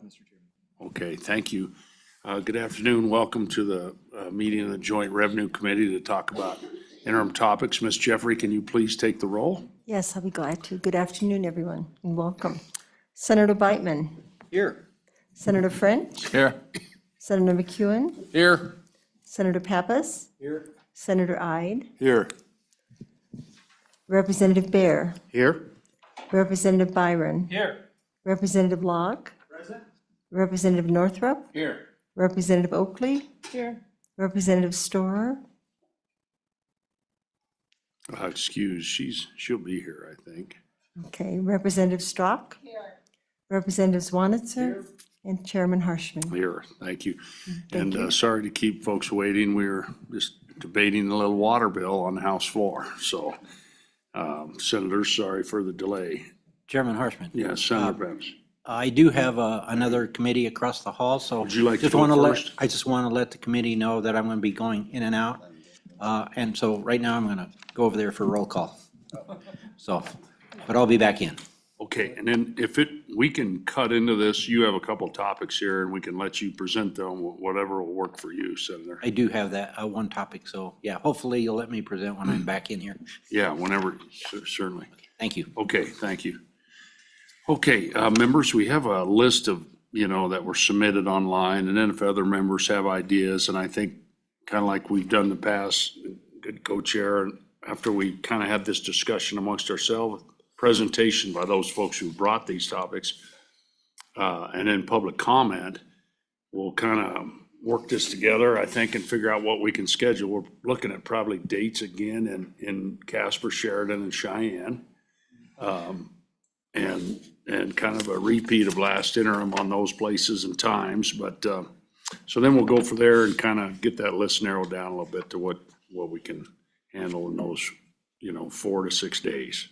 Mr. Chairman. Okay, thank you. Good afternoon. Welcome to the meeting of the Joint Revenue Committee to talk about interim topics. Ms. Jeffrey, can you please take the roll? Yes, I'll be glad to. Good afternoon, everyone, and welcome. Senator Beitman. Here. Senator French. Here. Senator McEwen. Here. Senator Pappas. Here. Senator Ide. Here. Representative Baer. Here. Representative Byron. Here. Representative Locke. Present. Representative Northrup. Here. Representative Oakley. Here. Representative Storer. Excuse, she'll be here, I think. Okay, Representative Strock. Here. Representative Zwanitzer. And Chairman Harshman. Here, thank you. Thank And sorry to keep folks waiting. We were just debating the little water bill on the House floor. So, Senators, sorry for the delay. Chairman Harshman. Yes, Senator Pappas. I do have another committee across the hall, so. Would you like to just go wanna first? I just want to let the committee know that I'm going to be going in and out. And so right now I'm going to go over there for roll call. So, but I'll be back in. Okay, and then we can cut into this. You have a couple topics here and we can let you present them, whatever will work for you, Senator. I do have that one topic, so yeah, hopefully you'll let me present when I'm back in here. Yeah, whenever, certainly. Thank you. Okay, thank you. Okay, members, we have a list of, that were submitted online, and then if other members have ideas, and I think kind of like we've done in the past, good co-chair, and after we kind of had this discussion amongst ourselves, presentation by those folks who brought these topics, and then public comment, we'll kind of work this together, I think, and figure out what we can schedule. We're looking at probably dates again in Casper, Sheridan, and Cheyenne. And kind of a repeat of last interim on those places and times, but, so then we'll go from there and kind of get that list narrowed down a little bit to what we can handle in those, 4 to 6 days.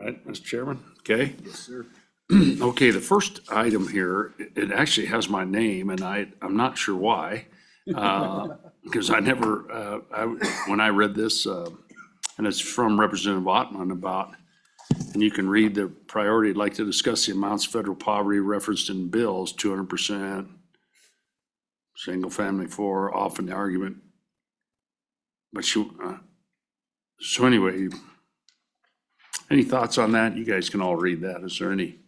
All right, Mr. Chairman, okay? Yes, sir. Okay, the first item here, it actually has my name, and I'm not sure why, because I never, when I read this, and it's from Representative Ottman about, and you can read the priority, I'd like to discuss the amounts of federal poverty referenced in bills, 200%, single family 4, often the argument. But so anyway, any thoughts on that? You guys can all read that. Is there any?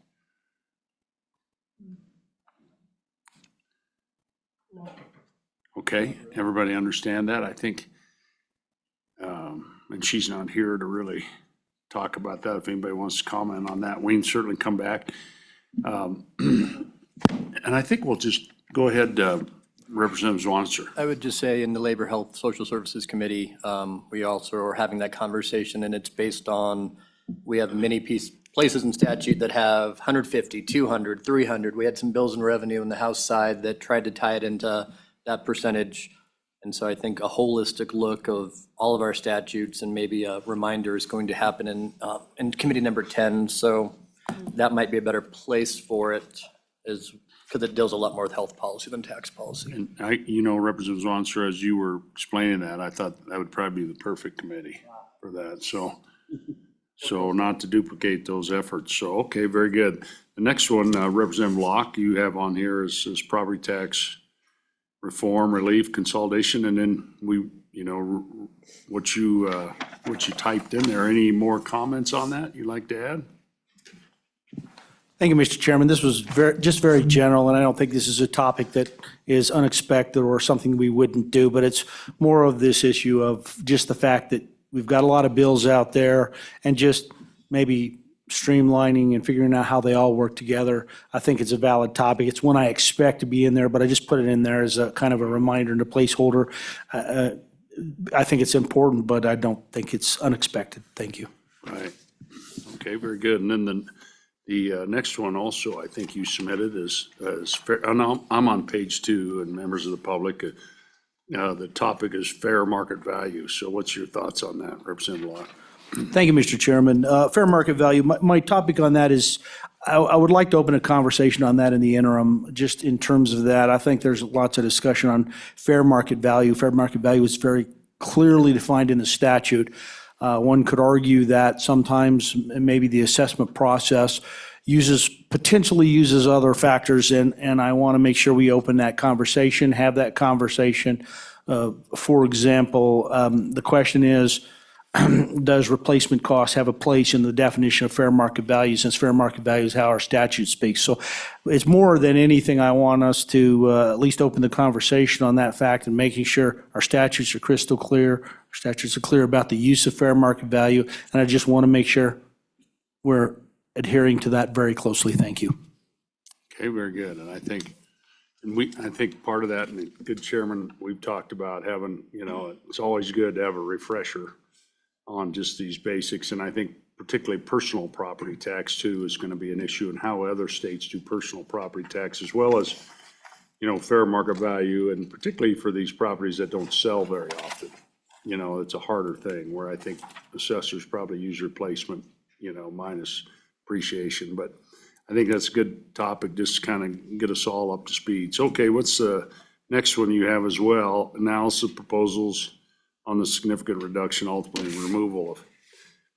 Okay, everybody understand that? I think, and she's not here to really talk about that. If anybody wants to comment on that, we can certainly come back. And I think we'll just go ahead, Representative Zwanitzer. I would just say in the Labor, Health, Social Services Committee, we also are having that conversation, and it's based on, we have many places in statute that have 150, 200, 300. We had some bills and revenue in the House side that tried to tie it into that percentage. And so I think a holistic look of all of our statutes and maybe a reminder is going to happen in committee number 10. So that might be a better place for it, because it deals a lot more with health policy than tax policy. And Representative Zwanitzer, as you were explaining that, I thought that would probably be the perfect committee for that. So not to duplicate those efforts. So, okay, very good. The next one, Representative Locke, you have on here is property tax reform, relief, consolidation, and then what you typed in there. Any more comments on that you'd like to add? Thank you, Mr. Chairman. This was just very general, and I don't think this is a topic that is unexpected or something we wouldn't do, but it's more of this issue of just the fact that we've got a lot of bills out there and just maybe streamlining and figuring out how they all work together. I think it's a valid topic. It's one I expect to be in there, but I just put it in there as a kind of a reminder and a placeholder. I think it's important, but I don't think it's unexpected. Thank you. Right. Okay, very good. And then the next one also, I think you submitted is fair. I'm on page 2, and members of the public, the topic is fair market value. So what's your thoughts on that, Representative Locke? Thank you, Mr. Chairman. Fair market value, my topic on that is, I would like to open a conversation on that in the interim, just in terms of that. I think there's lots of discussion on fair market value. Fair market value is very clearly defined in the statute. One could argue that sometimes maybe the assessment process potentially uses other factors, and I want to make sure we open that conversation, have that conversation. For example, the question is, does replacement cost have a place in the definition of fair market value, since fair market value is how our statute speaks? So it's more than anything, I want us to at least open the conversation on that fact and making sure our statutes are crystal clear, our statutes are clear about the use of fair market value, and I just want to make sure we're adhering to that very closely. Thank you. Okay, very good. And I think part of that, and the good chairman, we've talked about having, it's always good to have a refresher on just these basics. And I think particularly personal property tax too is going to be an issue, and how other states do personal property tax, as well as, fair market value, and particularly for these properties that don't sell very often. It's a harder thing, where I think assessors probably use replacement, minus appreciation. But I think that's a good topic, just to kind of get us all up to speed. So, okay, what's the next one you have as well? Analysis proposals on the significant reduction, ultimately removal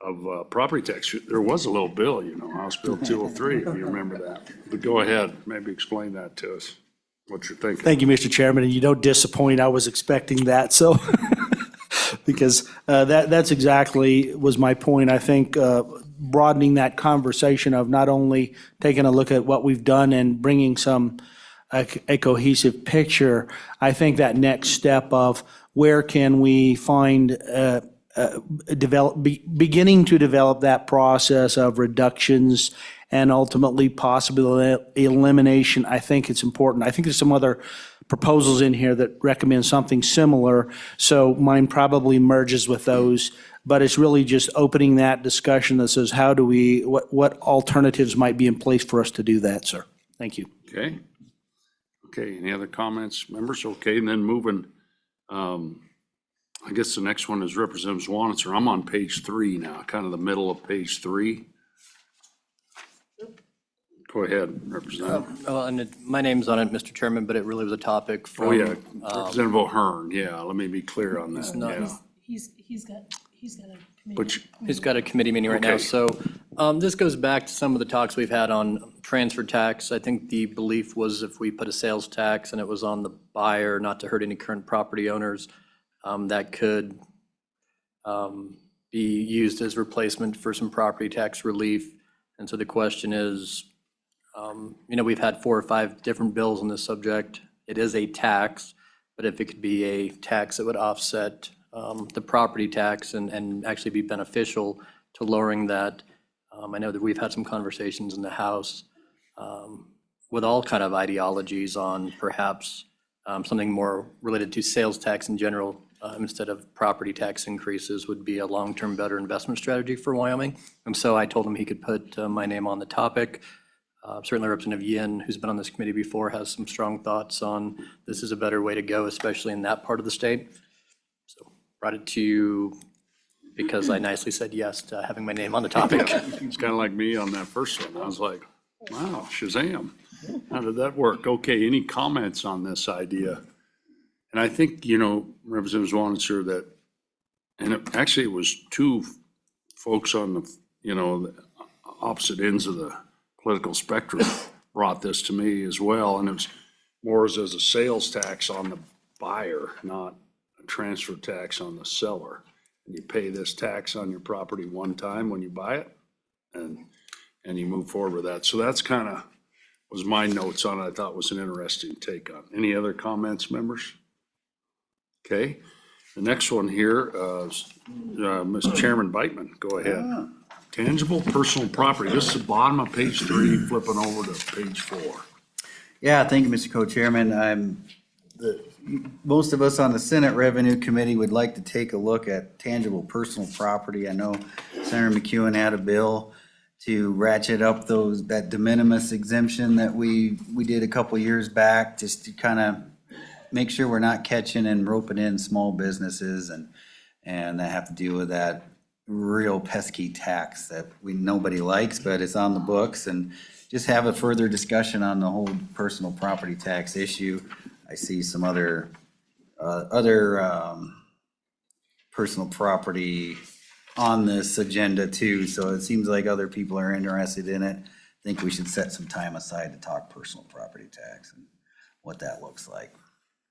of property tax. There was a little bill, House Bill 203, if you remember that. But go ahead, maybe explain that to us, what you're thinking. Thank you, Mr. Chairman, and you don't disappoint. I was expecting that, so, because that's exactly was my point. I think broadening that conversation of not only taking a look at what we've done and bringing a cohesive picture, I think that next step of where can we find, beginning to develop that process of reductions and ultimately possible elimination, I think it's important. I think there's some other proposals in here that recommend something similar, so mine probably merges with those. But it's really just opening that discussion that says, what alternatives might be in place for us to do that, sir? Thank you. Okay. Okay, any other comments, members? Okay, and then moving, I guess the next one is Representative Wanitzer. I'm on page 3 now, kind of the middle of page 3. Go ahead, Representative. And my name's on it, Mr. Chairman, but it really was a topic from. Oh, yeah, Representative O'Hearn, yeah, let me be clear on that, yeah. He's got a committee. But He's got a committee meeting right now. Okay. So this goes back to some of the talks we've had on transfer tax. I think the belief was if we put a sales tax and it was on the buyer, not to hurt any current property owners, that could be used as replacement for some property tax relief. And so the question is, we've had 4 or 5 different bills on this subject. It is a tax, but if it could be a tax that would offset the property tax and actually be beneficial to lowering that. I know that we've had some conversations in the House with all kind of ideologies on perhaps something more related to sales tax in general instead of property tax increases would be a long-term better investment strategy for Wyoming. And so I told him he could put my name on the topic. Certainly Representative Yin, who's been on this committee before, has some strong thoughts on this is a better way to go, especially in that part of the state. So brought it to you because I nicely said yes to having my name on the topic. it's kind of like me on that first one. I was like, wow, Shazam. How did that work? Okay, any comments on this idea? And I think, Representative Wanitzer, that, and it was 2 folks on the opposite ends of the political spectrum brought this to me as well. And it was more as a sales tax on the buyer, not a transfer tax on the seller. And you pay this tax on your property one time when you buy it, and you move forward with that. So that's kind of was my notes on it. I thought was an interesting take on. Any other comments, members? Okay, the next one here, Mr. Chairman Beitman, go ahead. Tangible personal property, this is the bottom of page 3, flipping over to page 4. Yeah, thank you, Mr. Co-Chairman. Most of us on the Senate Revenue Committee would like to take a look at tangible personal property. I know Senator McEwen had a bill to ratchet up that de minimis exemption that we did a couple years back, just to kind of make sure we're not catching and roping in small businesses and that have to deal with that real pesky tax that nobody likes, but it's on the books, and just have a further discussion on the whole personal property tax issue. I see some other personal property on this agenda too, so it seems like other people are interested in it. I think we should set some time aside to talk personal property tax and what that looks like.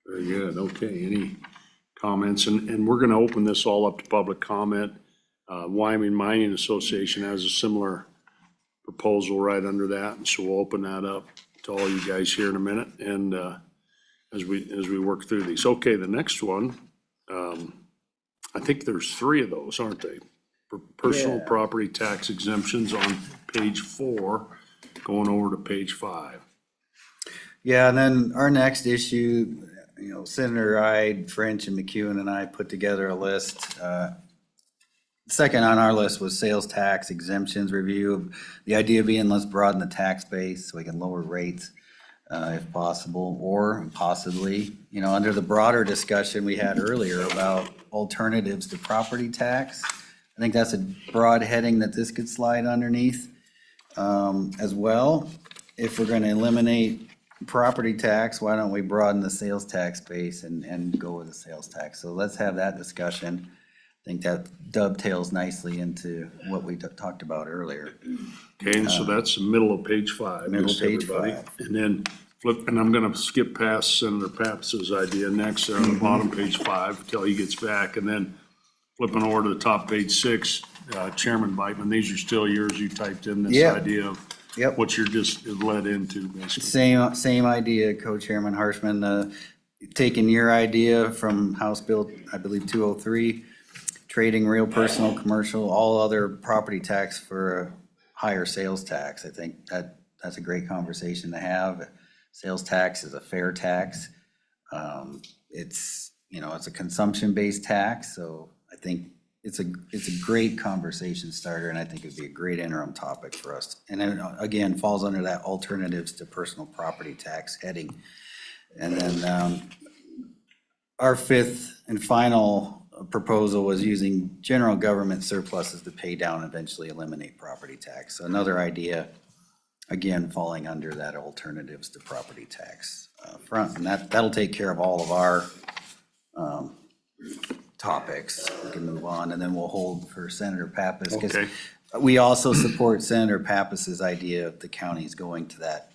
Very good. Okay, any comments? And we're gonna open this all up to public comment. Wyoming Mining Association has a similar proposal right under that, and so we'll open that up to all you guys here in a minute, and as we work through these. Okay, the next one, I think there's 3 of those, aren't they? For personal Yeah. property tax exemptions on page 4, going over to page 5. Yeah, and then our next issue, Senator Ide, French, and McEwen and I put together a list. Second on our list was sales tax exemptions review. The idea being, let's broaden the tax base so we can lower rates if possible, or possibly, under the broader discussion we had earlier about alternatives to property tax. I think that's a broad heading that this could slide underneath as well. If we're gonna eliminate property tax, why don't we broaden the sales tax base and go with the sales tax? So let's have that discussion. I think that dovetails nicely into what we talked about earlier. Okay, and so that's the middle of page 5. Middle just page everybody. 5. And then flip, and I'm gonna skip past Senator Papps's idea next there on the bottom, page 5, till he gets back. And then flipping over to the top, page 6, Chairman Biteman, these are still yours. You typed in this Yeah. idea of Yep. what you're just led into, basically. Same idea, Co-Chairman Harshman, taking your idea from House Bill, I believe 203, trading real, personal, commercial, all other property tax for a higher sales tax. I think that's a great conversation to have. Sales tax is a fair tax. It's a consumption-based tax, so I think it's a great conversation starter, and I think it'd be a great interim topic for us. And then, again, falls under that alternatives to personal property tax heading. And then our 5th and final proposal was using general government surpluses to pay down and eventually eliminate property tax. So another idea, again, falling under that alternatives to property tax front. And that'll take care of all of our topics. We can move on, and then we'll hold for Senator Pappas. 'Cause Okay. we also support Senator Pappas's idea of the counties going to that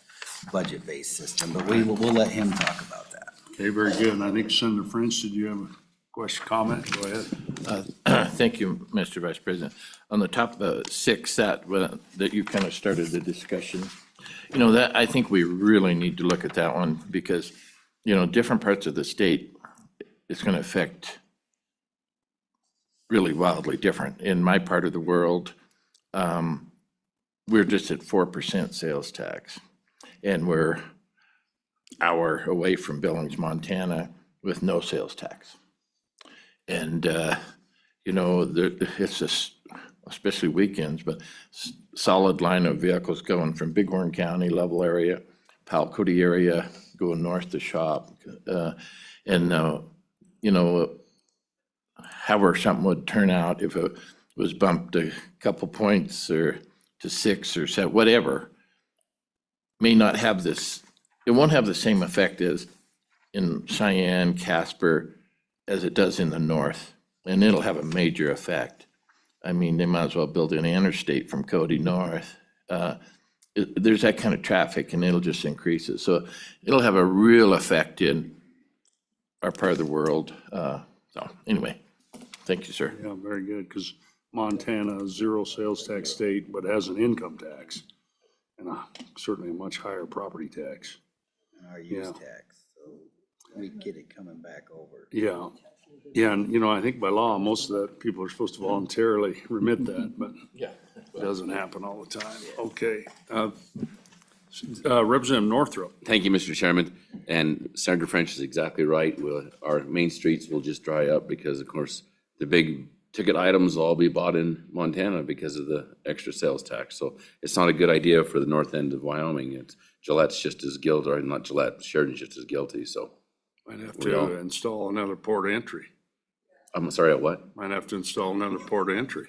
budget-based system, but we'll let him talk about that. Okay, very good. And I think Senator French, did you have a question, comment? Go ahead. Thank you, Mr. Vice President. On the top 6, that you kind of started the discussion, that, I think we really need to look at that one because, different parts of the state, it's going to affect really wildly different. In my part of the world, we're just at 4% sales tax. And we're an hour away from Billings, Montana with no sales tax. And, it's just, especially weekends, but solid line of vehicles going from Bighorn County level area, Powell County area, going north to shop. However something would turn out, if it was bumped a couple points or to 6 or 7, whatever, may not have this, it won't have the same effect as in Cheyenne, Casper, as it does in the north, and it'll have a major effect. I mean, they might as well build an interstate from Cody north. There's that kind of traffic, and it'll just increase it. So it'll have a real effect in our part of the world. So anyway, thank you, sir. Yeah, very good, because Montana is 0 sales tax state, but has an income tax and certainly a much higher property tax. And our use Yeah. tax, so we get it coming back over. Yeah, yeah, and I think by law, most of that, people are supposed to voluntarily remit that, but it doesn't happen all the time. Okay. Representative Northrup. Thank you, Mr. Chairman. And Senator French is exactly right. Our main streets will just dry up because, of course, the big ticket items will all be bought in Montana because of the extra sales tax. So it's not a good idea for the north end of Wyoming. Gillette's just as guilty, or not Gillette, Sheridan's just as guilty, so. Might have We all- to install another port of entry. I'm sorry, at what? Might have to install another port of entry.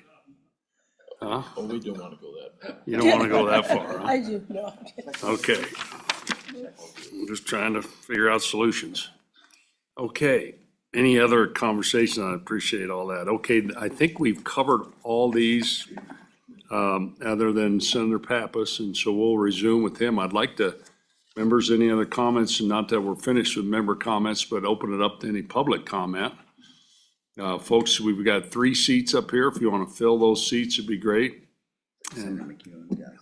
Huh? Oh, we don't want to go that. You don't want to go that far, huh? I do, no. Okay. I'm just trying to figure out solutions. Okay, any other conversation? I appreciate all that. Okay, I think we've covered all these. other than Senator Pappas, and so we'll resume with him. I'd like to, members, any other comments, and not that we're finished with member comments, but open it up to any public comment. Folks, we've got 3 seats up here. If you want to fill those seats, it'd be great.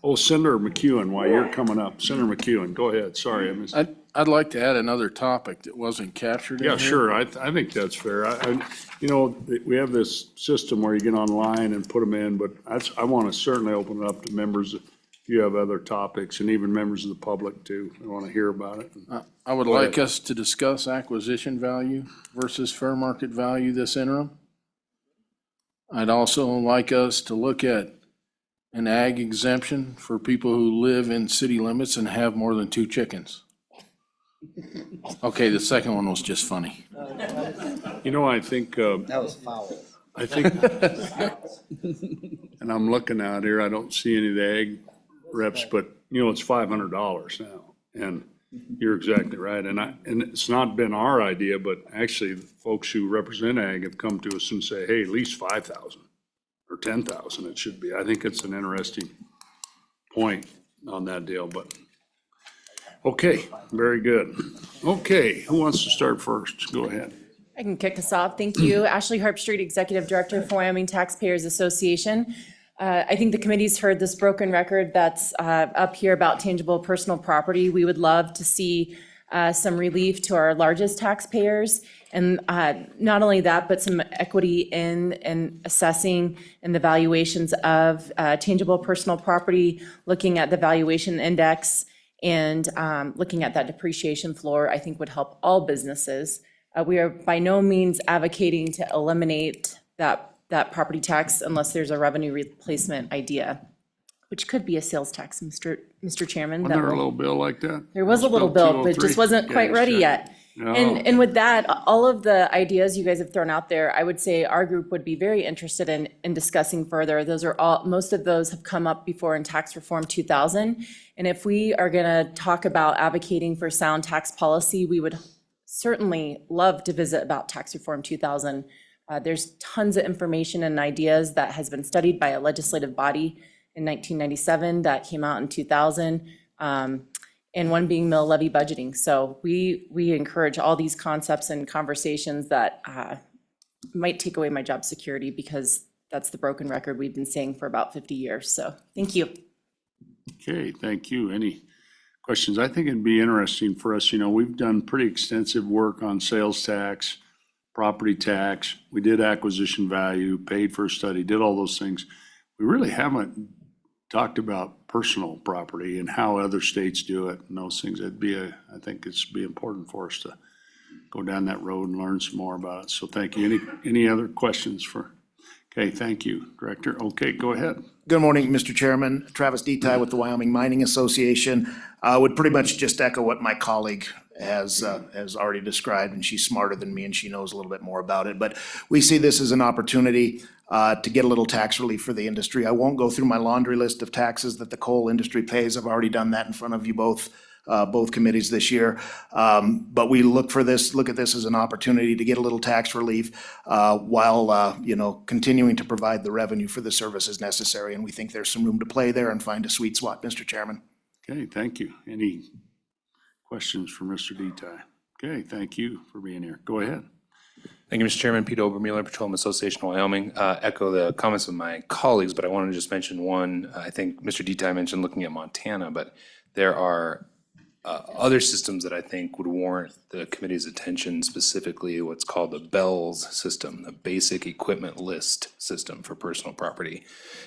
Oh, Senator McEwen, while you're coming up, Senator McEwen, go ahead. Sorry, I missed. I'd like to add another topic that wasn't captured in Yeah, here. sure. I think that's fair. You know, we have this system where you get online and put them in, but I want to certainly open it up to members if you have other topics, and even members of the public too. I want to hear about it. I would like us to discuss acquisition value versus fair market value this interim. I'd also like us to look at an ag exemption for people who live in city limits and have more than 2 chickens. Okay, the second one was just funny. You know, I think, That was foul. I think, and I'm looking out here, I don't see any of the ag reps, but you know, it's $500 now. And you're exactly right. And it's not been our idea, but actually the folks who represent ag have come to us and say, hey, at least 5,000 or 10,000 it should be. I think it's an interesting point on that deal, but okay, very good. Okay, who wants to start first? Go ahead. I can kick us off. Thank you. Ashley Harpstreet, Executive Director for Wyoming Taxpayers Association. I think the committee's heard this broken record that's up here about tangible personal property. We would love to see some relief to our largest taxpayers. And not only that, but some equity in assessing and the valuations of tangible personal property, looking at the valuation index and looking at that depreciation floor, I think would help all businesses. We are by no means advocating to eliminate that property tax unless there's a revenue replacement idea, which could be a sales tax, Mr. Chairman. Wasn't there a little bill like that? There was a little bill, but it just wasn't quite ready yet. No. And with that, all of the ideas you guys have thrown out there, I would say our group would be very interested in discussing further. Those are all, most of those have come up before in Tax Reform 2000. And if we are gonna talk about advocating for sound tax policy, we would certainly love to visit about Tax Reform 2000. There's tons of information and ideas that has been studied by a legislative body in 1997 that came out in 2000. And one being mill levy budgeting. So we encourage all these concepts and conversations that might take away my job security, because that's the broken record we've been saying for about 50 years. So thank you. Okay, thank you. Any questions? I think it'd be interesting for us, you know, we've done pretty extensive work on sales tax, property tax. We did acquisition value, paid for a study, did all those things. We really haven't talked about personal property and how other states do it and those things. I think it's be important for us to go down that road and learn some more about it. So thank you. Any other questions for? Okay, thank you, Director. Okay, go ahead. Good morning, Mr. Chairman. Travis Detai with the Wyoming Mining Association. Would pretty much just echo what my colleague has already described, and she's smarter than me and she knows a little bit more about it. But we see this as an opportunity to get a little tax relief for the industry. I won't go through my laundry list of taxes that the coal industry pays. I've already done that in front of you both committees this year. But we look at this as an opportunity to get a little tax relief while continuing to provide the revenue for the services necessary. And we think there's some room to play there and find a sweet spot, Mr. Chairman. Okay, thank you. Any questions for Mr. Detai? Okay, thank you for being here. Go ahead. Thank you, Mr. Chairman. Pete Obermueller, Petroleum Association of Wyoming. Echo the comments of my colleagues, but I want to just mention one. I think Mr. Detai mentioned looking at Montana, but there are other systems that I think would warrant the committee's attention, specifically what's called the BELLS system, the Basic Equipment List System for personal property.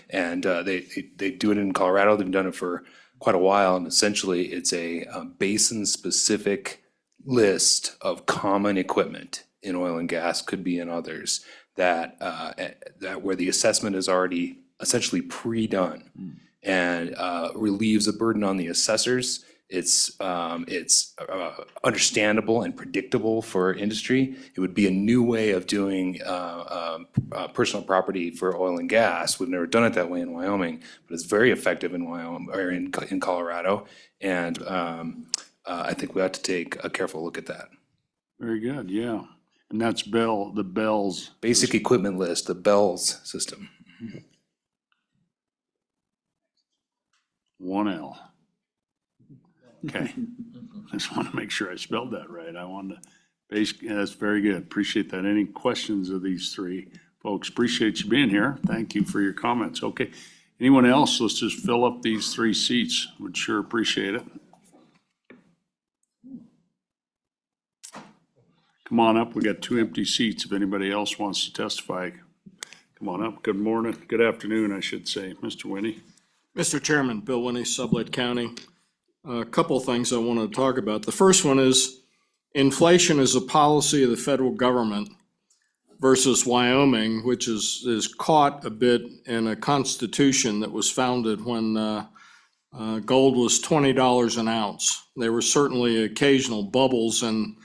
And they do it in Colorado. They've done it for quite a while, and essentially it's a basin-specific list of common equipment in oil and gas, could be in others, that where the assessment is already essentially pre-done and relieves a burden on the assessors. It's understandable and predictable for industry. It would be a new way of doing personal property for oil and gas. We've never done it that way in Wyoming, but it's very effective in Wyoming or in Colorado. And I think we ought to take a careful look at that. Very good, yeah. And that's the BELLS. Basic Equipment List, the BELLS system. one L. Okay. I just want to make sure I spelled that right. I wanted to, basically, that's very good. Appreciate that. Any questions of these three folks? Appreciate you being here. Thank you for your comments. Okay. Anyone else? Let's just fill up these 3 seats. Would sure appreciate it. Come on up. We got 2 empty seats. If anybody else wants to testify, come on up. Good morning. Good afternoon, I should say. Mr. Winnie. Mr. Chairman, Bill Winnie, Sublette County. A couple of things I want to talk about. The first one is inflation is a policy of the federal government versus Wyoming, which is caught a bit in a constitution that was founded when gold was $20 an ounce. There were certainly occasional bubbles in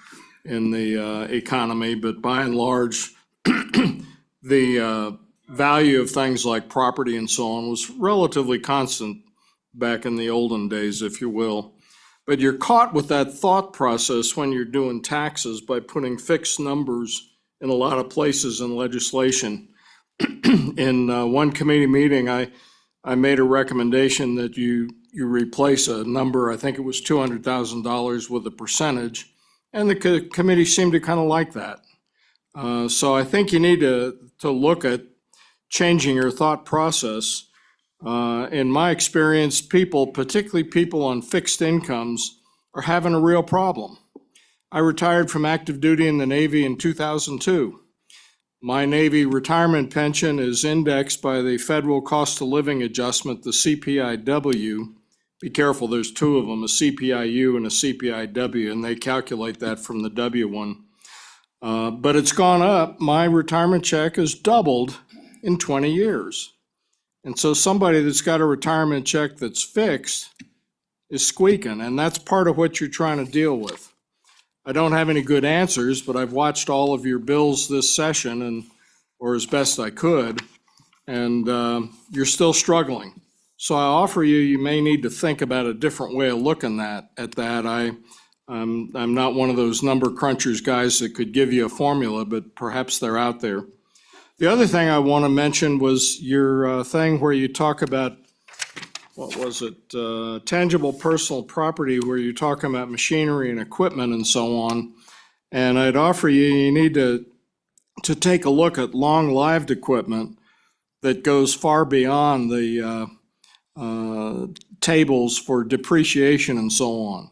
the economy, but by and large, the value of things like property and so on was relatively constant back in the olden days, if you will. But you're caught with that thought process when you're doing taxes by putting fixed numbers in a lot of places in legislation. In one committee meeting, I made a recommendation that you replace a number, I think it was $200,000 with a percentage, and the committee seemed to kind of like that. So I think you need to look at changing your thought process. In my experience, people, particularly people on fixed incomes, are having a real problem. I retired from active duty in the Navy in 2002. My Navy retirement pension is indexed by the Federal Cost of Living Adjustment, the CPIW. Be careful, there's 2 of them, a CPIU and a CPIW, and they calculate that from the W one. But it's gone up. My retirement check has doubled in 20 years. And so somebody that's got a retirement check that's fixed is squeaking, and that's part of what you're trying to deal with. I don't have any good answers, but I've watched all of your bills this session, or as best I could, and you're still struggling. So I offer you may need to think about a different way of looking at that. I'm not one of those number crunchers guys that could give you a formula, but perhaps they're out there. The other thing I want to mention was your thing where you talk about, what was it, tangible personal property, where you're talking about machinery and equipment and so on. And I'd offer you need to take a look at long-lived equipment that goes far beyond the tables for depreciation and so on.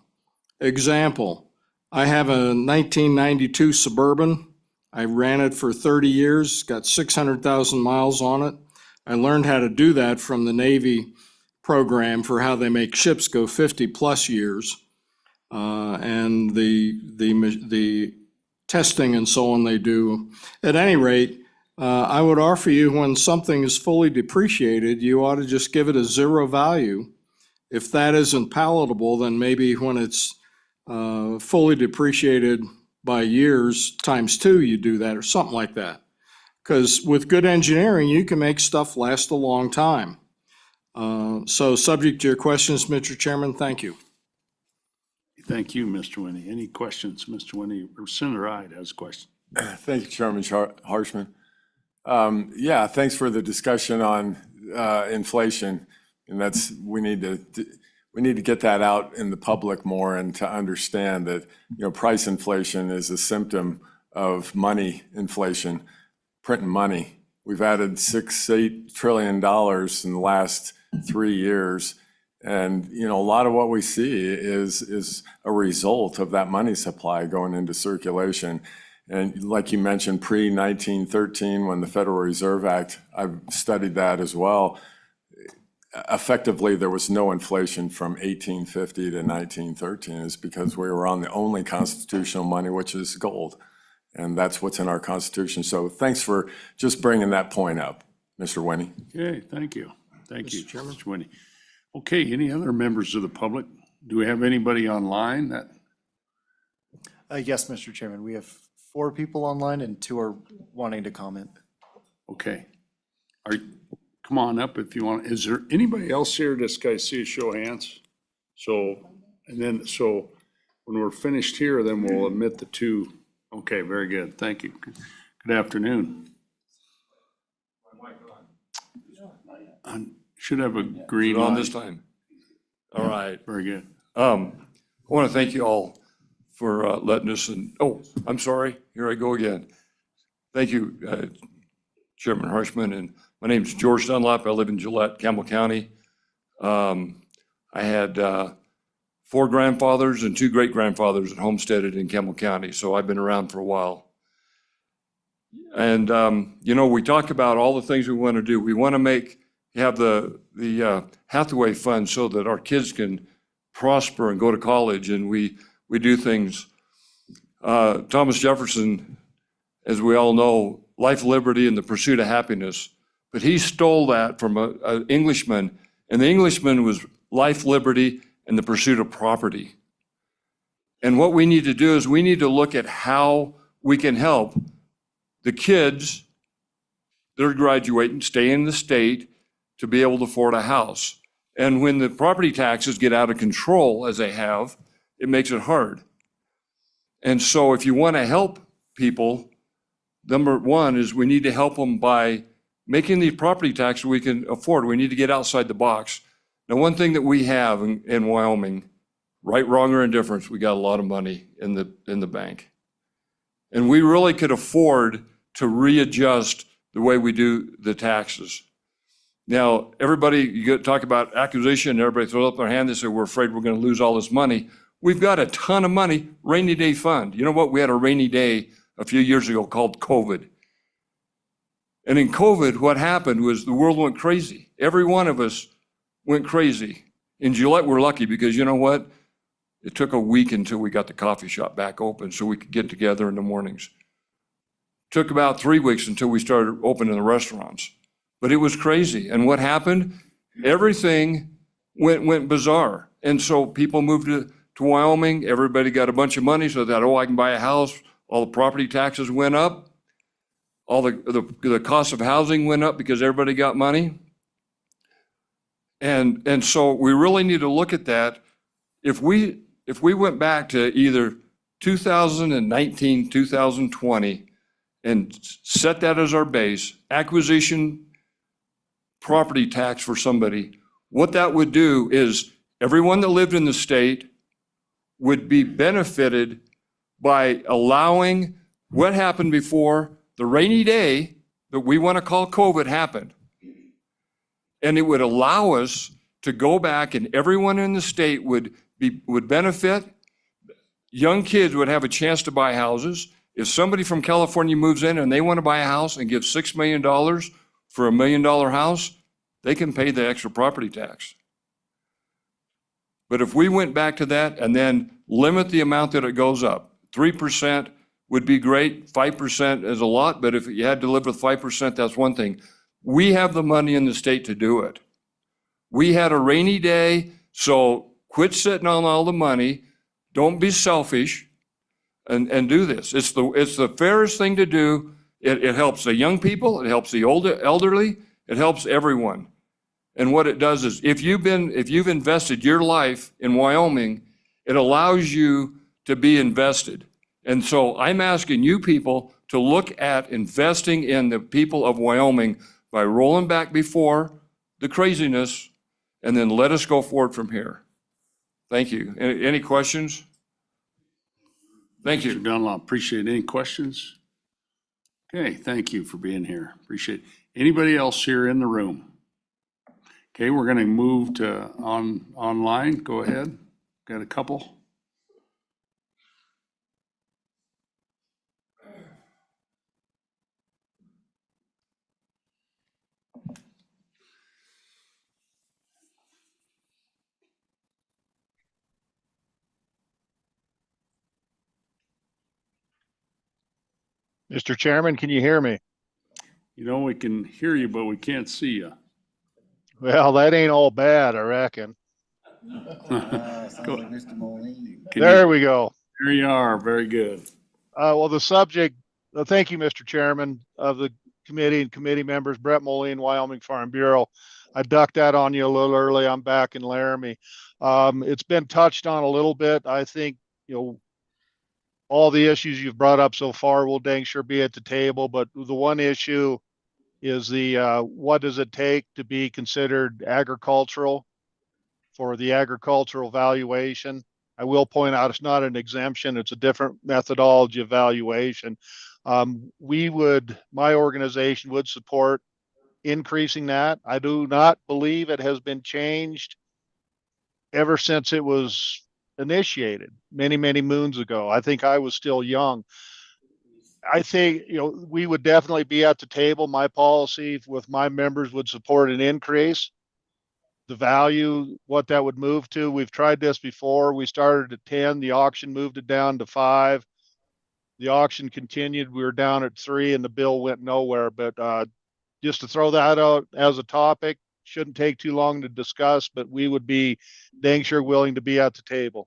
Example, I have a 1992 Suburban. I ran it for 30 years, got 600,000 miles on it. I learned how to do that from the Navy program for how they make ships go 50 plus years. And the testing and so on they do. At any rate, I would offer you when something is fully depreciated, you ought to just give it a 0 value. If that isn't palatable, then maybe when it's fully depreciated by years times 2, you do that or something like that. Because with good engineering, you can make stuff last a long time. So subject to your questions, Mr. Chairman, thank you. Thank you, Mr. Winnie. Any questions, Mr. Winnie? Senator Ide has a question. Thank you, Chairman Harshman. Yeah, thanks for the discussion on inflation. And we need to get that out in the public more and to understand that, price inflation is a symptom of money inflation, printing money. We've added $6-8 trillion in the last 3 years. And, a lot of what we see is a result of that money supply going into circulation. And like you mentioned, pre-1913, when the Federal Reserve Act, I've studied that as well. Effectively, there was no inflation from 1850 to 1913. It's because we were on the only constitutional money, which is gold. And that's what's in our Constitution. So thanks for just bringing that point up, Mr. Winnie. Okay, thank you. Thank you, Mr. Winnie. Okay, any other members of the public? Do we have anybody online that? Yes, Mr. Chairman, we have 4 people online and 2 are wanting to comment. Okay. Come on up if you want. Is there anybody else here? This guy, see a show of hands. So when we're finished here, then we'll admit the 2. Okay, very good. Thank you. Good afternoon. I should have a green on light. this time. All right. Very good. I want to thank you all for letting us, and, oh, I'm sorry, here I go again. Thank you, Chairman Harshman, and my name's George Dunlap. I live in Gillette, Campbell County. I had 4 grandfathers and 2 great-grandfathers that homesteaded in Campbell County, so I've been around for a while. And, we talk about all the things we want to do. We want to have the Hathaway Fund so that our kids can prosper and go to college, and we do things. Thomas Jefferson, as we all know, life, liberty, and the pursuit of happiness. But he stole that from an Englishman, and the Englishman was life, liberty, and the pursuit of property. And what we need to do is we need to look at how we can help the kids that are graduating stay in the state to be able to afford a house. And when the property taxes get out of control, as they have, it makes it hard. And so if you want to help people, number one is we need to help them by making these property taxes we can afford. We need to get outside the box. Now, one thing that we have in Wyoming, right, wrong, or indifference, we got a lot of money in the bank. And we really could afford to readjust the way we do the taxes. Now, you talk about acquisition, everybody throws up their hand, they say, we're afraid we're going to lose all this money. We've got a ton of money, rainy day fund. You know what? We had a rainy day a few years ago called COVID. And in COVID, what happened was the world went crazy. Every one of us went crazy. In Gillette, we're lucky because you know what? It took a week until we got the coffee shop back open so we could get together in the mornings. It took about 3 weeks until we started opening the restaurants. But it was crazy. And what happened? Everything went bizarre. And so people moved to Wyoming. Everybody got a bunch of money so that, I can buy a house. All the property taxes went up. All the cost of housing went up because everybody got money. And so we really need to look at that. If we went back to either 2019, 2020, and set that as our base, acquisition property tax for somebody, what that would do is everyone that lived in the state would be benefited by allowing what happened before the rainy day that we want to call COVID happened. And it would allow us to go back and everyone in the state would benefit. Young kids would have a chance to buy houses. If somebody from California moves in and they want to buy a house and give $6 million for $1 million house, they can pay the extra property tax. But if we went back to that and then limit the amount that it goes up, 3% would be great, 5% is a lot, but if you had to live with 5%, that's one thing. We have the money in the state to do it. We had a rainy day, so quit sitting on all the money. Don't be selfish and do this. It's the fairest thing to do. It helps the young people, it helps the elderly, it helps everyone. And what it does is if you've invested your life in Wyoming, it allows you to be invested. And so I'm asking you people to look at investing in the people of Wyoming by rolling back before the craziness and then let us go forward from here. Thank you. Any questions? Thank you. Mr. Dunlop, appreciate it. Any questions? Okay, thank you for being here. Appreciate it. Anybody else here in the room? Okay, we're going to move to online. Go ahead. Got a couple. Mr. Chairman, can you hear me? We can hear you, but we can't see you. Well, that ain't all bad, I reckon. Sounds like Mr. Moline. There we go. There you are. Very good. Well, the subject, thank you, Mr. Chairman of the committee and committee members, Brett Moline, Wyoming Farm Bureau. I ducked that on you a little early. I'm back in Laramie. It's been touched on a little bit. I think, all the issues you've brought up so far will dang sure be at the table, but the one issue is what does it take to be considered agricultural? for the agricultural valuation. I will point out it's not an exemption, it's a different methodology of valuation. My organization would support increasing that. I do not believe it has been changed ever since it was initiated many, many moons ago. I think I was still young. I think, we would definitely be at the table. My policy with my members would support an increase. The value, what that would move to, we've tried this before. We started at 10, the auction moved it down to 5. The auction continued, we were down at 3 and the bill went nowhere. But just to throw that out as a topic, shouldn't take too long to discuss, but we would be dang sure willing to be at the table.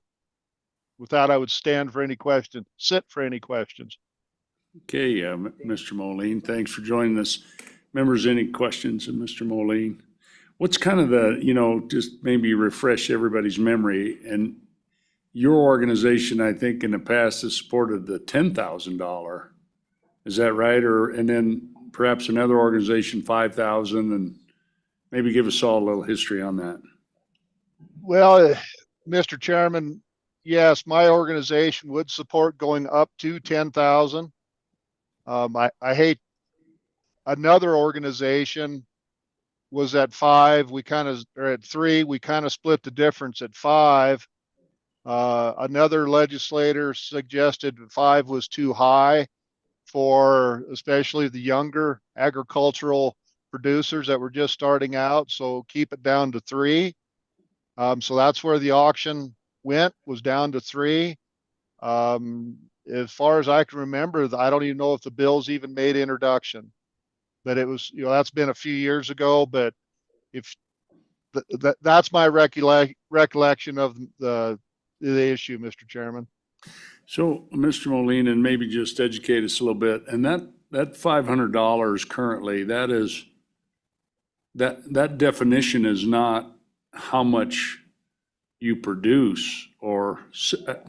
With that, I would stand for any questions, sit for any questions. Okay, Mr. Moline, thanks for joining us. Members, any questions of Mr. Moline? What's kind of the, just maybe refresh everybody's memory, and your organization, I think in the past has supported the $10,000. Is that right? And then perhaps another organization, 5,000, and maybe give us all a little history on that. Well, Mr. Chairman, yes, my organization would support going up to 10,000. I hate another organization was at 5. Or at 3. We kind of split the difference at 5. Another legislator suggested 5 was too high for especially the younger agricultural producers that were just starting out. So keep it down to 3. So that's where the auction went, was down to 3. As far as I can remember, I don't even know if the bills even made introduction, but it was, that's been a few years ago. But if that's my recollection of the issue, Mr. Chairman. So, Mr. Moline, and maybe just educate us a little bit. And that $500 currently, that definition is not how much you produce, or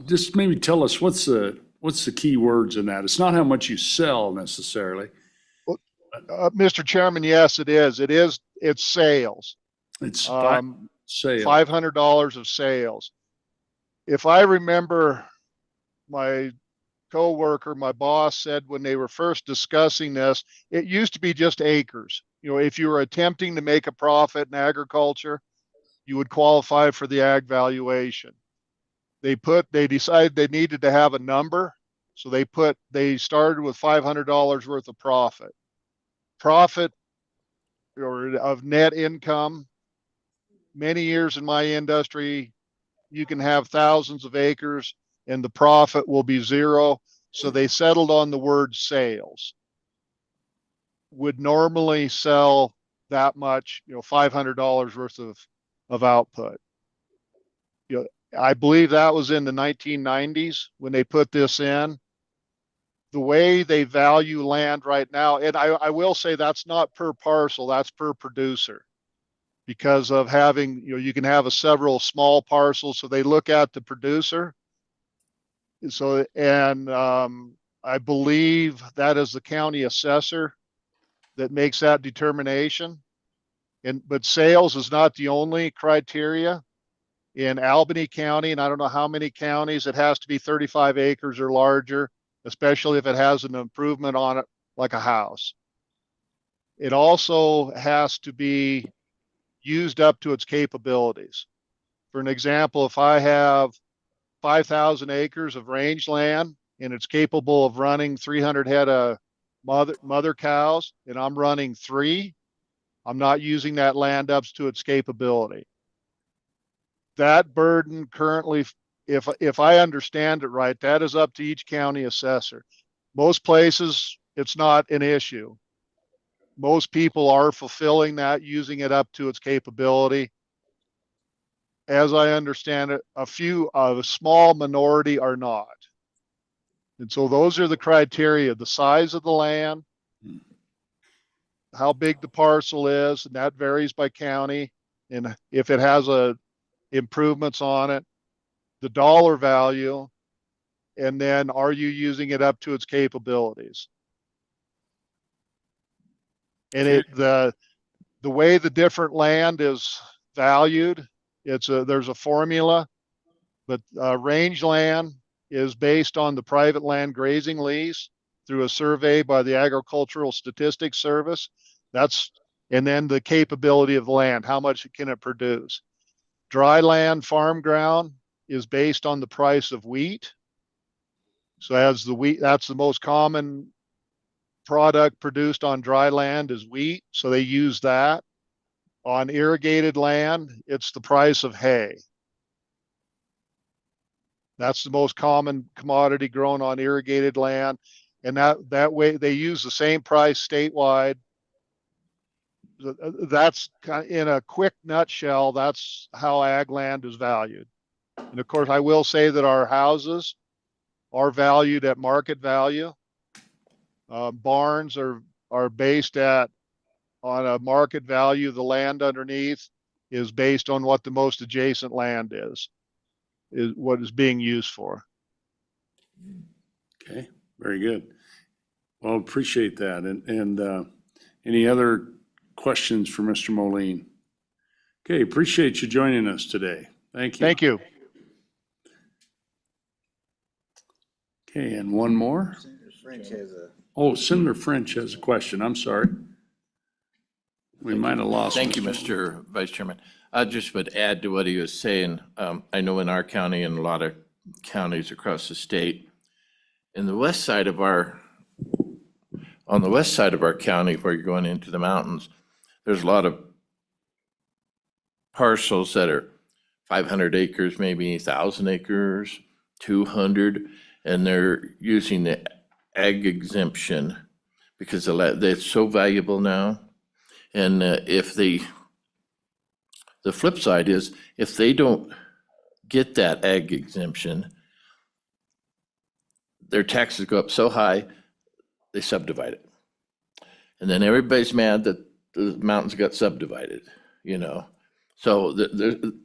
just maybe tell us what's the key words in that. It's not how much you sell necessarily. Mr. Chairman, yes, it is. It's sales. It's sales. $500 of sales. If I remember, my coworker, my boss said when they were first discussing this, it used to be just acres. If you were attempting to make a profit in agriculture, you would qualify for the ag valuation. They decided they needed to have a number. So they started with $500 worth of profit. Profit or of net income. Many years in my industry, you can have thousands of acres and the profit will be 0. So they settled on the word sales. Would normally sell that much, $500 worth of output. I believe that was in the 1990s when they put this in. The way they value land right now, and I will say that's not per parcel, that's per producer. Because of having, you can have several small parcels, so they look at the producer. So, and I believe that is the county assessor that makes that determination. But sales is not the only criteria. In Albany County, and I don't know how many counties, it has to be 35 acres or larger, especially if it has an improvement on it, like a house. It also has to be used up to its capabilities. For an example, if I have 5,000 acres of range land and it's capable of running 300 head of mother cows, and I'm running 3, I'm not using that land up to its capability. That burden currently, if I understand it right, that is up to each county assessor. Most places, it's not an issue. Most people are fulfilling that, using it up to its capability. As I understand it, a small minority are not. And so those are the criteria: the size of the land, how big the parcel is, and that varies by county. And if it has improvements on it, the dollar value, and then are you using it up to its capabilities? And the way the different land is valued there's a formula, but rangeland is based on the private land grazing lease through a survey by the Agricultural Statistics Service. And then the capability of the land, how much can it produce? Dry land farm ground is based on the price of wheat. So as the wheat, that's the most common product produced on dry land is wheat. So they use that. On irrigated land, it's the price of hay. That's the most common commodity grown on irrigated land. And that way they use the same price statewide. That's in a quick nutshell, that's how ag land is valued. And of course, I will say that our houses are valued at market value. Barns are based on a market value. The land underneath is based on what the most adjacent land is what is being used for. Okay, very good. Well, appreciate that. And any other questions for Mr. Moline? Okay, appreciate you joining us today. Thank you. Thank you. Okay, and one more. French has a. Oh, Senator French has a question. I'm sorry. We might have lost. Thank you, Mr. Vice Chairman. I just would add to what he was saying. I know in our county and a lot of counties across the state, on the west side of our county, where you're going into the mountains, there's a lot of parcels that are 500 acres, maybe 1,000 acres, 200, and they're using the ag exemption because it's so valuable now. And the flip side is, if they don't get that ag exemption, their taxes go up so high, they subdivide it. And then everybody's mad that the mountains got subdivided, you know? So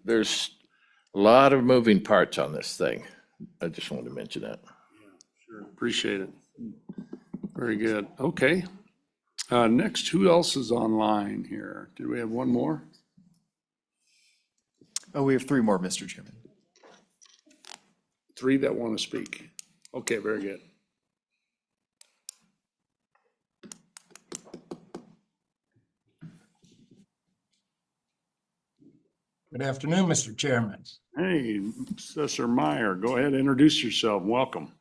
there's a lot of moving parts on this thing. I just wanted to mention that. Sure, appreciate it. Very good. Okay. Next, who else is online here? Do we have one more? Oh, we have 3 more, Mr. Chairman. 3 that want to speak. Okay, very good. Good afternoon, Mr. Chairman. Hey, Assessor Meyer, go ahead, introduce yourself. Welcome.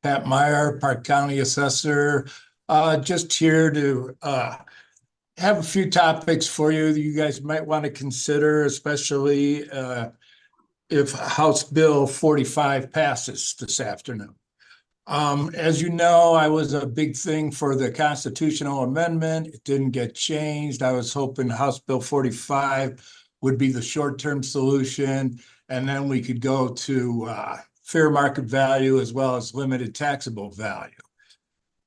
Pat Meyer, Park County Assessor. Just here to have a few topics for you that you guys might want to consider, especially if House Bill 45 passes this afternoon. As you know, I was a big thing for the constitutional amendment. It didn't get changed. I was hoping House Bill 45 would be the short-term solution, and then we could go to fair market value as well as limited taxable value.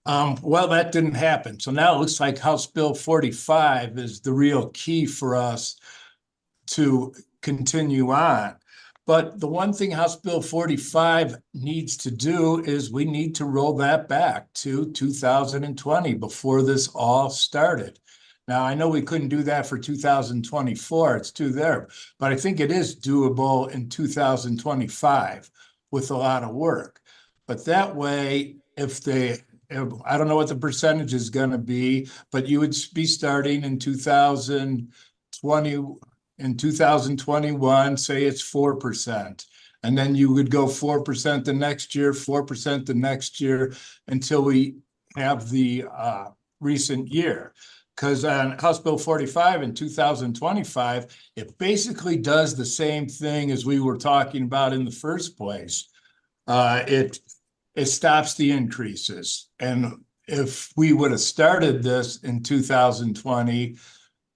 Well, that didn't happen. So now it looks like House Bill 45 is the real key for us to continue on. But the one thing House Bill 45 needs to do is we need to roll that back to 2020 before this all started. Now, I know we couldn't do that for 2024, it's too there, but I think it is doable in 2025 with a lot of work. But that way, I don't know what the percentage is going to be, but you would be starting in 2020, in 2021, say it's 4%. And then you would go 4% the next year, 4% the next year, until we have the recent year. Because on House Bill 45 in 2025, it basically does the same thing as we were talking about in the first place. It stops the increases. And if we would have started this in 2020,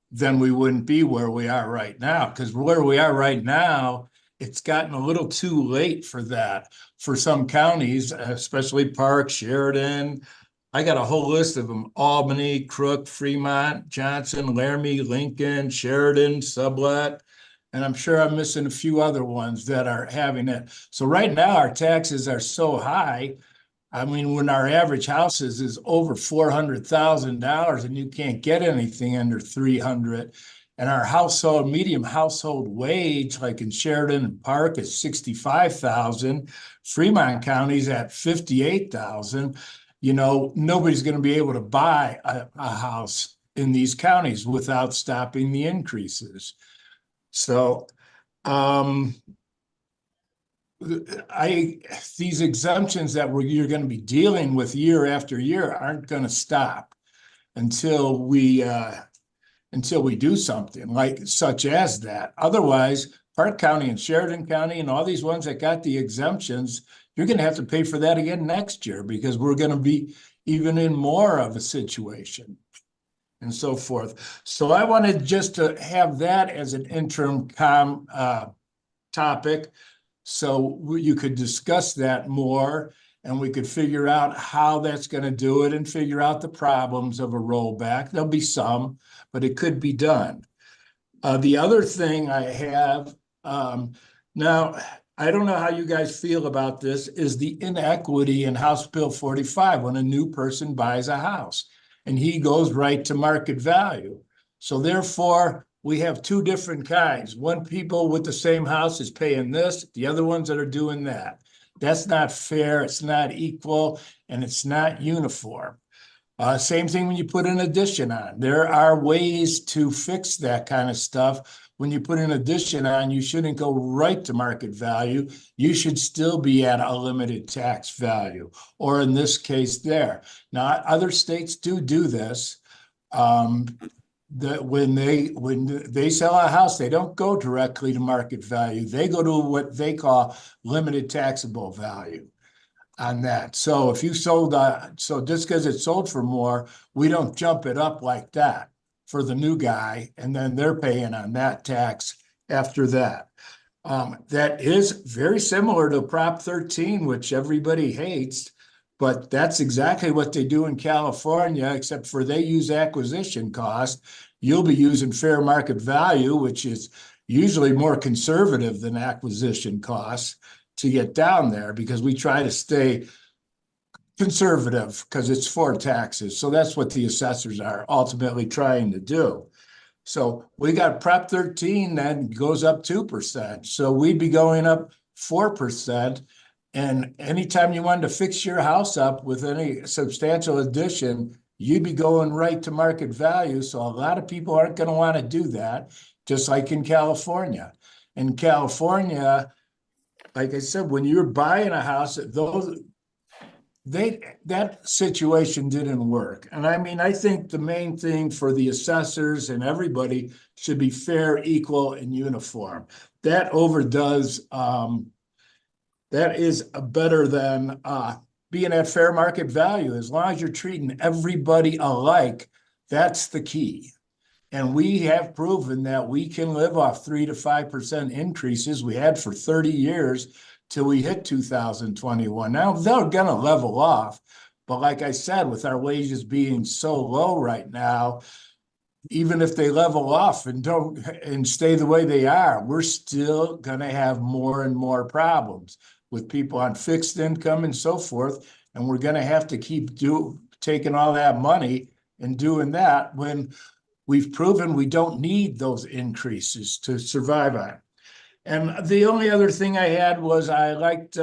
then we wouldn't be where we are right now. Because where we are right now, it's gotten a little too late for that. For some counties, especially Park, Sheridan, I got a whole list of them: Albany, Crook, Fremont, Johnson, Laramie, Lincoln, Sheridan, Sublette, and I'm sure I'm missing a few other ones that are having it. So right now, our taxes are so high. I mean, when our average houses is over $400,000 and you can't get anything under 300, And our medium household wage, like in Sheridan and Park, is 65,000. Fremont County's at 58,000. You know, nobody's going to be able to buy a house in these counties without stopping the increases. So, these exemptions that you're going to be dealing with year after year aren't going to stop until we do something like such as that. Otherwise, Park County and Sheridan County and all these ones that got the exemptions, you're going to have to pay for that again next year because we're going to be even in more of a situation and so forth. So I wanted just to have that as an interim topic. So you could discuss that more and we could figure out how that's going to do it and figure out the problems of a rollback. There'll be some, but it could be done. The other thing I have, now, I don't know how you guys feel about this, is the inequity in House Bill 45 when a new person buys a house and he goes right to market value. So therefore, we have two different kinds. One people with the same house is paying this, the other ones that are doing that. That's not fair, it's not equal, and it's not uniform. Same thing when you put an addition on. There are ways to fix that kind of stuff. When you put an addition on, you shouldn't go right to market value. You should still be at a limited tax value, or in this case there. Now, other states do this. That when they sell a house, they don't go directly to market value. They go to what they call limited taxable value on that. So if you sold, so just because it's sold for more, we don't jump it up like that for the new guy, and then they're paying on that tax after that. That is very similar to Prop 13, which everybody hates, but that's exactly what they do in California, except for they use acquisition cost. You'll be using fair market value, which is usually more conservative than acquisition costs to get down there, because we try to stay conservative because it's for taxes. So that's what the assessors are ultimately trying to do. So we got Prop 13 that goes up 2%. So we'd be going up 4%. And anytime you wanted to fix your house up with any substantial addition, you'd be going right to market value. So a lot of people aren't going to want to do that, just like in California. In California, like I said, when you're buying a house, that situation didn't work. And I mean, I think the main thing for the assessors and everybody should be fair, equal, and uniform. That overdoes, that is better than being at fair market value. As long as you're treating everybody alike, that's the key. And we have proven that we can live off 3 to 5% increases. We had for 30 years till we hit 2021. Now they're gonna level off, but like I said, with our wages being so low right now, even if they level off and stay the way they are, we're still gonna have more and more problems with people on fixed income and so forth. And we're gonna have to keep taking all that money and doing that when we've proven we don't need those increases to survive on. And the only other thing I had was I liked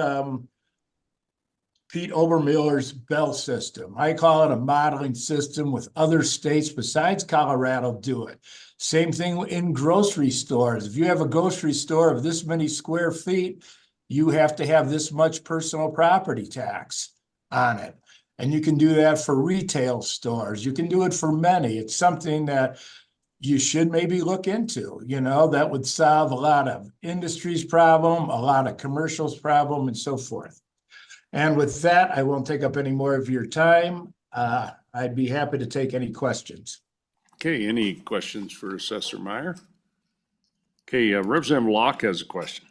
Pete Obermüller's Bell system. I call it a modeling system with other states besides Colorado do it. Same thing in grocery stores. If you have a grocery store of this many square feet, you have to have this much personal property tax on it. And you can do that for retail stores. You can do it for many. It's something that you should maybe look into, that would solve a lot of industry's problem, a lot of commercial's problem, and so forth. And with that, I won't take up any more of your time. I'd be happy to take any questions. Okay, any questions for Assessor Meyer? Okay, Representative Locke has a question.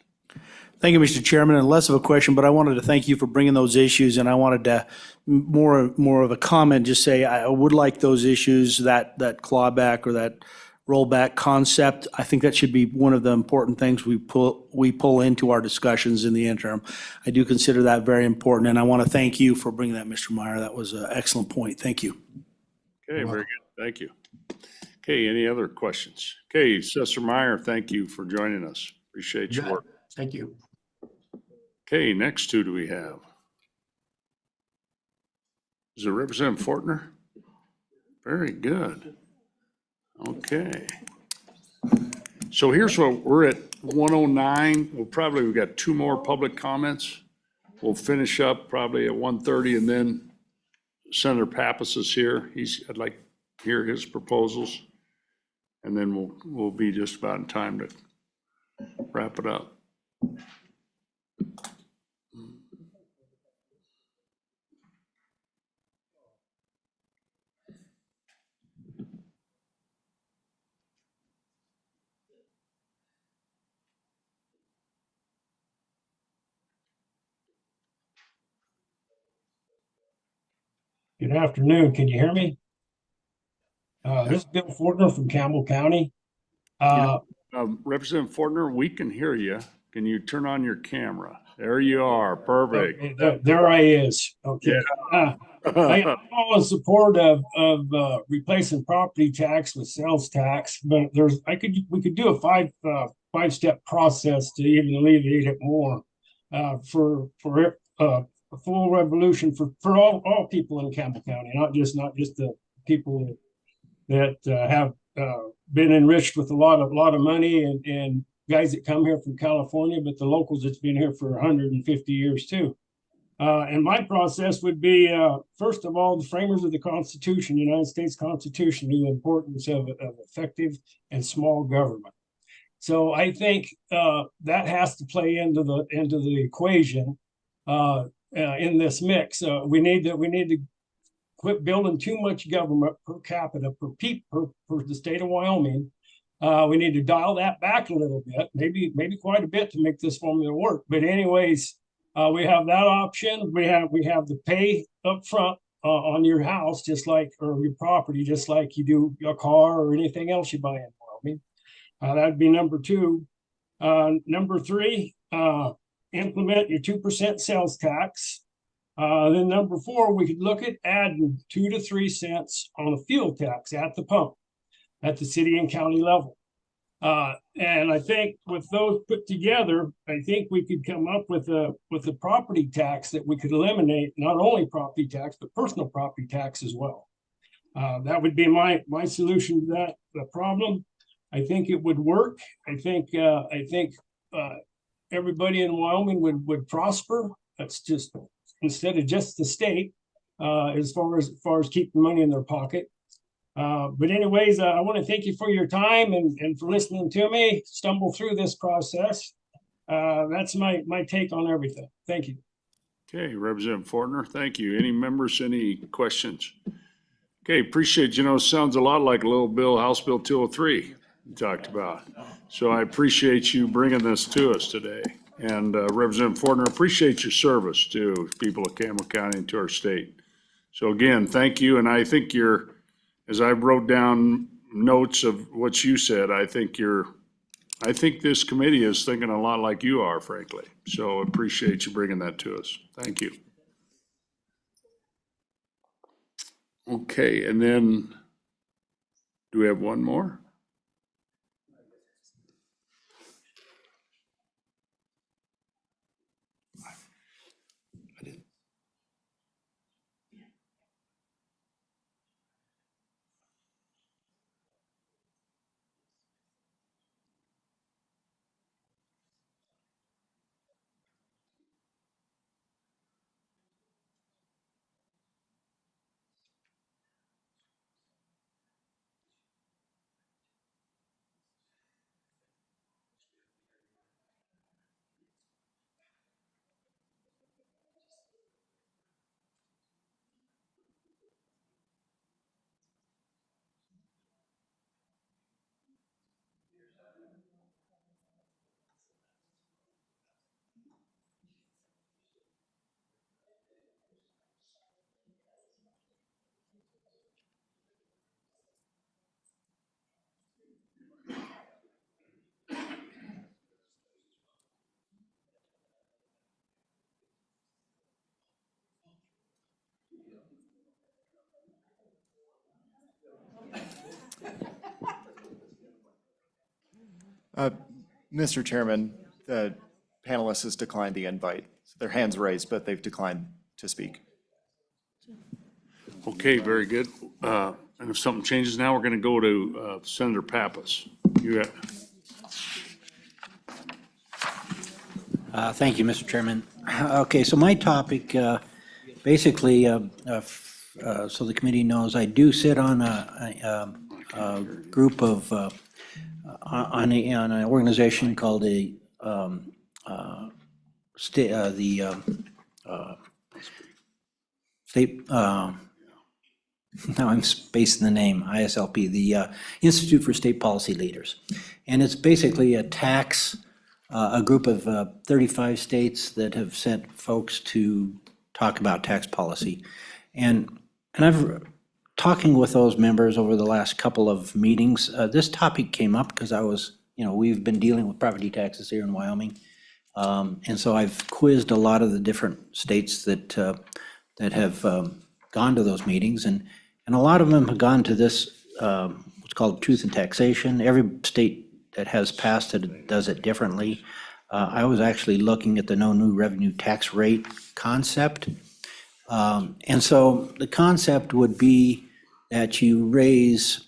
Thank you, Mr. Chairman, and less of a question, but I wanted to thank you for bringing those issues, and I wanted to more of a comment, just say I would like those issues, that clawback or that rollback concept. I think that should be one of the important things we pull into our discussions in the interim. I do consider that very important, and I want to thank you for bringing that, Mr. Meyer. That was an excellent point. Thank you. Okay, very good. Thank you. Okay, any other questions? Okay, Assessor Meyer, thank you for joining us. Appreciate your work. Thank you. Okay, next who do we have? Is it Representative Fortner? Very good. Okay. So here's what, we're at 1:09. We've got two more public comments. We'll finish up probably at 1:30, and then Senator Pappas is here. I'd like to hear his proposals. And then we'll be just about in time to wrap it up. Good afternoon. Can you hear me? This is Bill Fortner from Campbell County. Representative Fortner, we can hear you. Can you turn on your camera? There you are. Perfect. Okay, there I is. Okay. I'm all in support of replacing property tax with sales tax, but we could do a five-step process to even alleviate it more for a full revolution for all people in Campbell County, not just the people that have been enriched with a lot of money and guys that come here from California, but the locals that's been here for 150 years too. And my process would be, first of all, the framers of the Constitution, United States Constitution, knew the importance of effective and small government. So I think that has to play into the equation in this mix. We need to quit building too much government per capita per the state of Wyoming. We need to dial that back a little bit, maybe quite a bit to make this formula work. But anyways, we have that option. We have the pay up front on your house, or your property, just like you do your car or anything else you buy in Wyoming. That'd be number two. Number three, implement your 2% sales tax. Then number four, we could look at adding 2 to 3 cents on the fuel tax at the pump at the city and county level. And I think with those put together, I think we could come up with a property tax that we could eliminate, not only property tax, but personal property tax as well. That would be my solution to the problem. I think it would work. I think everybody in Wyoming would prosper. That's just instead of just the state, as far as keeping money in their pocket. But anyways, I want to thank you for your time and for listening to me stumble through this process. That's my take on everything. Thank you. Okay, Representative Fortner, thank you. Any members, any questions? Okay, appreciate, sounds a lot like a little bill, House Bill 203 you talked about. So I appreciate you bringing this to us today. And Representative Fortner, appreciate your service to people of Campbell County and to our state. So again, thank you. And I think as I wrote down notes of what you said, I think this committee is thinking a lot like you are, frankly. So appreciate you bringing that to us. Thank you. Okay, and then do we have one more? Mr. Chairman, the panelist has declined the invite. Their hands raised, but they've declined to speak. Okay, very good. And if something changes now, we're going to go to Senator Pappas. You got, Thank you, Mr. Chairman. Okay, so my topic, basically, so the committee knows, I do sit on a group of, on an organization called the state, state, now I'm spacing the name, ISLP, the Institute for State Policy Leaders. And it's basically a group of 35 states that have sent folks to talk about tax policy. And I've talking with those members over the last couple of meetings. This topic came up because we've been dealing with property taxes here in Wyoming. And so I've quizzed a lot of the different states that have gone to those meetings, and a lot of them have gone to this, what's called Truth in Taxation. Every state that has passed it does it differently. I was actually looking at the no new revenue tax rate concept. And so the concept would be that you raise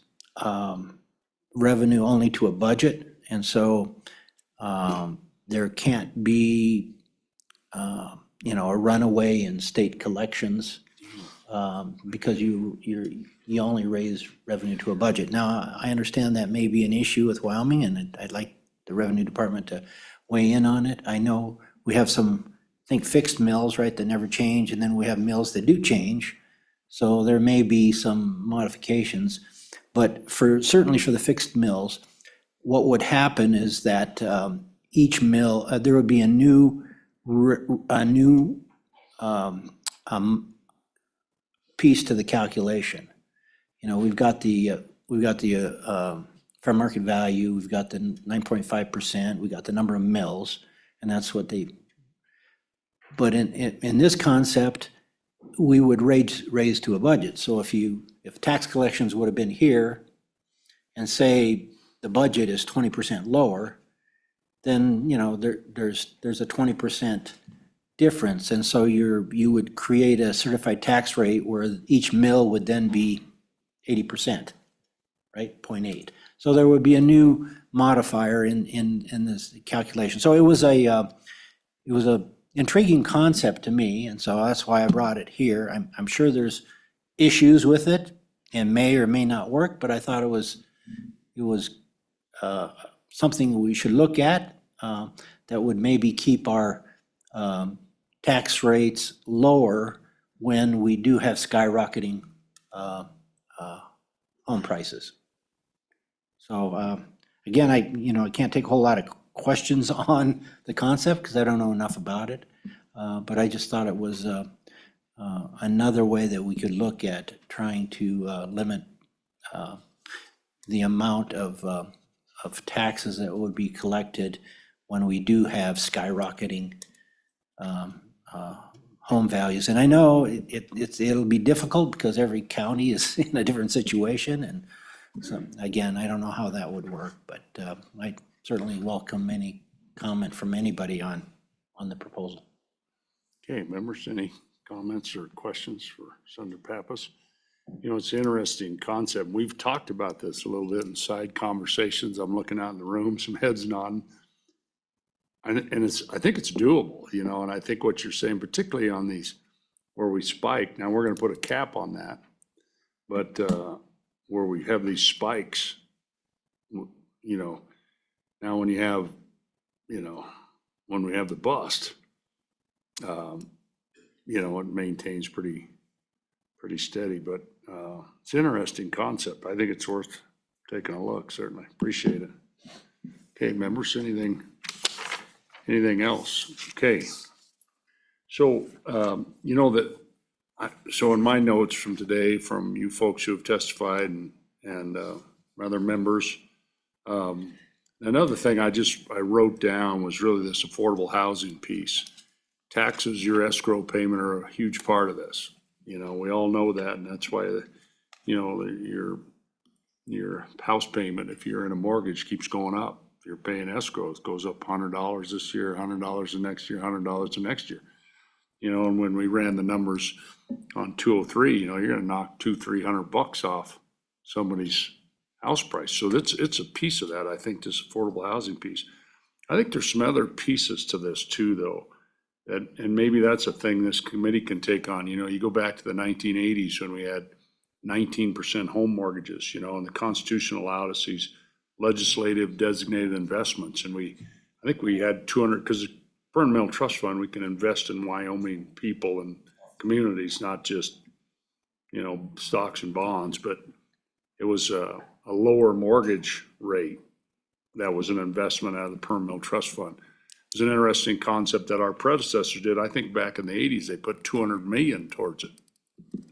revenue only to a budget. And so there can't be, a runaway in state collections because you only raise revenue to a budget. Now, I understand that may be an issue with Wyoming, and I'd like the Revenue Department to weigh in on it. I know we have some, I think, fixed mills, right, that never change, and then we have mills that do change. So there may be some modifications, but certainly for the fixed mills, what would happen is that each mill, there would be a new piece to the calculation. We've got the fair market value, we've got the 9.5%, we got the number of mills, and that's what but in this concept, we would raise to a budget. So if tax collections would have been here and say the budget is 20% lower, then, there's a 20% difference. And so you would create a certified tax rate where each mill would then be 80%, right? 0.8. So there would be a new modifier in this calculation. So it was a intriguing concept to me, and so that's why I brought it here. I'm sure there's issues with it and may or may not work, but I thought it was something we should look at that would maybe keep our tax rates lower when we do have skyrocketing home prices. So again, I can't take a whole lot of questions on the concept because I don't know enough about it. But I just thought it was another way that we could look at trying to limit the amount of taxes that would be collected when we do have skyrocketing home values. And I know it'll be difficult because every county is in a different situation. And so, again, I don't know how that would work, but I certainly welcome any comment from anybody on the proposal. okay, members, any comments or questions for Senator Pappas? It's an interesting concept. We've talked about this a little bit in side conversations. I'm looking out in the room, some heads nodding. And I think it's doable, and I think what you're saying, particularly on these where we spike, now we're going to put a cap on that, but where we have these spikes, now when you have, when we have the bust, it maintains pretty steady, but it's an interesting concept. I think it's worth taking a look, certainly. Appreciate it. Okay, members, anything else? Okay. So, so in my notes from today, from you folks who have testified and other members, another thing I wrote down was really this affordable housing piece. Taxes, your escrow payment are a huge part of this. We all know that, and that's why, your house payment, if you're in a mortgage, keeps going up. if you're paying escrow, it goes up $100 this year, $100 the next year, $100 the next year. You know, and when we ran the numbers on 203, you know, you're gonna knock $200-300 off somebody's house price. So it's a piece of that, I think, this affordable housing piece. I think there's some other pieces to this too, though. And maybe that's a thing this committee can take on. You know, you go back to the 1980s when we had 19% home mortgages, you know, and the Constitution allowed us these legislative designated investments. And I think we had 200, because the Burn Mill Trust Fund, we can invest in Wyoming people and communities, not just, you know, stocks and bonds, but it was a lower mortgage rate. That was an investment out of the Burn Mill Trust Fund. It was an interesting concept that our predecessors did. I think back in the 80s, they put 200 million towards it,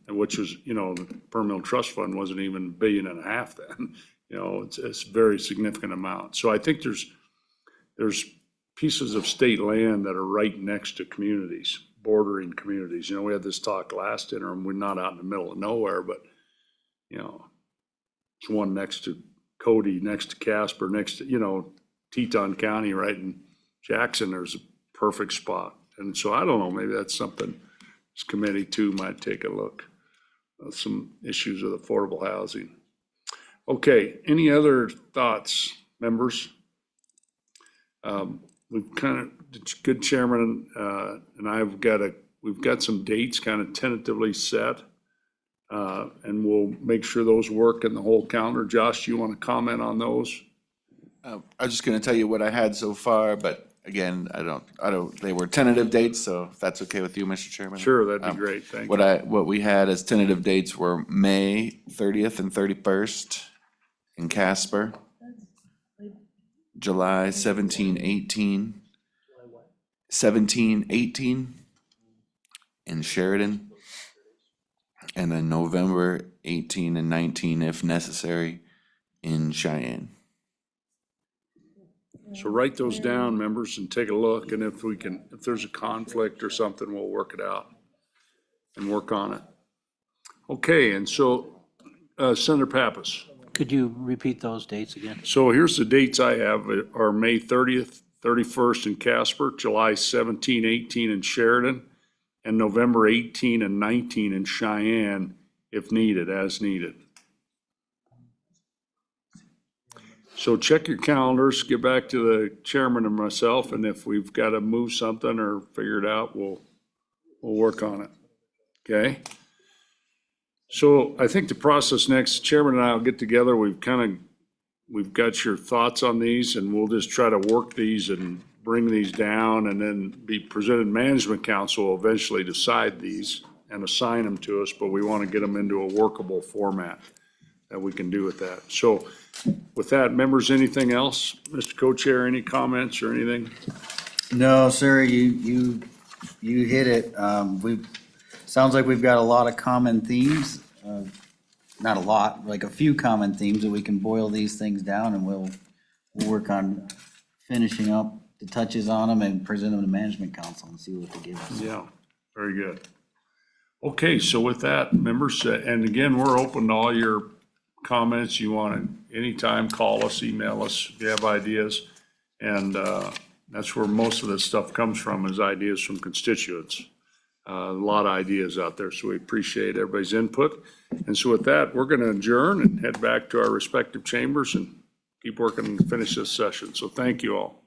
which was, you know, the Burn Mill Trust Fund wasn't even $1.5 billion then. You know, it's a very significant amount. So I think there's pieces of state land that are right next to communities, bordering communities. You know, we had this talk last interim. We're not out in the middle of nowhere, but, you know, it's one next to Cody, next to Casper, next to, you know, Teton County, right? And Jackson, there's a perfect spot. And so I don't know, maybe that's something this committee too might take a look at, some issues with affordable housing. Okay, any other thoughts, members? We've kind of, good chairman and we've got some dates kind of tentatively set. And we'll make sure those work in the whole calendar. Josh, do you want to comment on those? I was just gonna tell you what I had so far, but again, they were tentative dates, so if that's okay with you, Mr. Chairman. Sure, that'd be great, thank you. What we had as tentative dates were May 30th and 31st in Casper, July 17, 18, in Sheridan, and then November 18 and 19, if necessary, in Cheyenne. So write those down, members, and take a look, and if there's a conflict or something, we'll work it out and work on it. Okay, and so, Senator Pappas. Could you repeat those dates again? So here's the dates I have are May 30th, 31st in Casper, July 17, 18 in Sheridan, and November 18 and 19 in Cheyenne, if needed, as needed. So check your calendars, get back to the chairman and myself, and if we've got to move something or figure it out, we'll work on it. Okay? So I think the process next, chairman and I will get together. We've got your thoughts on these, and we'll just try to work these and bring these down, and then be presented. Management Council will eventually decide these and assign them to us, but we want to get them into a workable format that we can do with that. So with that, members, anything else? Mr. Co-Chair, any comments or anything? No, sir, you hit it. Sounds like we've got a lot of common themes. Not a lot, like a few common themes that we can boil these things down, and we'll work on finishing up the touches on them and present them to Management Council and see what they give us. Yeah, very good. Okay, so with that, members, and again, we're open to all your comments. You want to, anytime, call us, email us if you have ideas. And that's where most of this stuff comes from, is ideas from constituents. A lot of ideas out there, so we appreciate everybody's input. And so with that, we're going to adjourn and head back to our respective chambers and keep working and finish this session. So thank you all.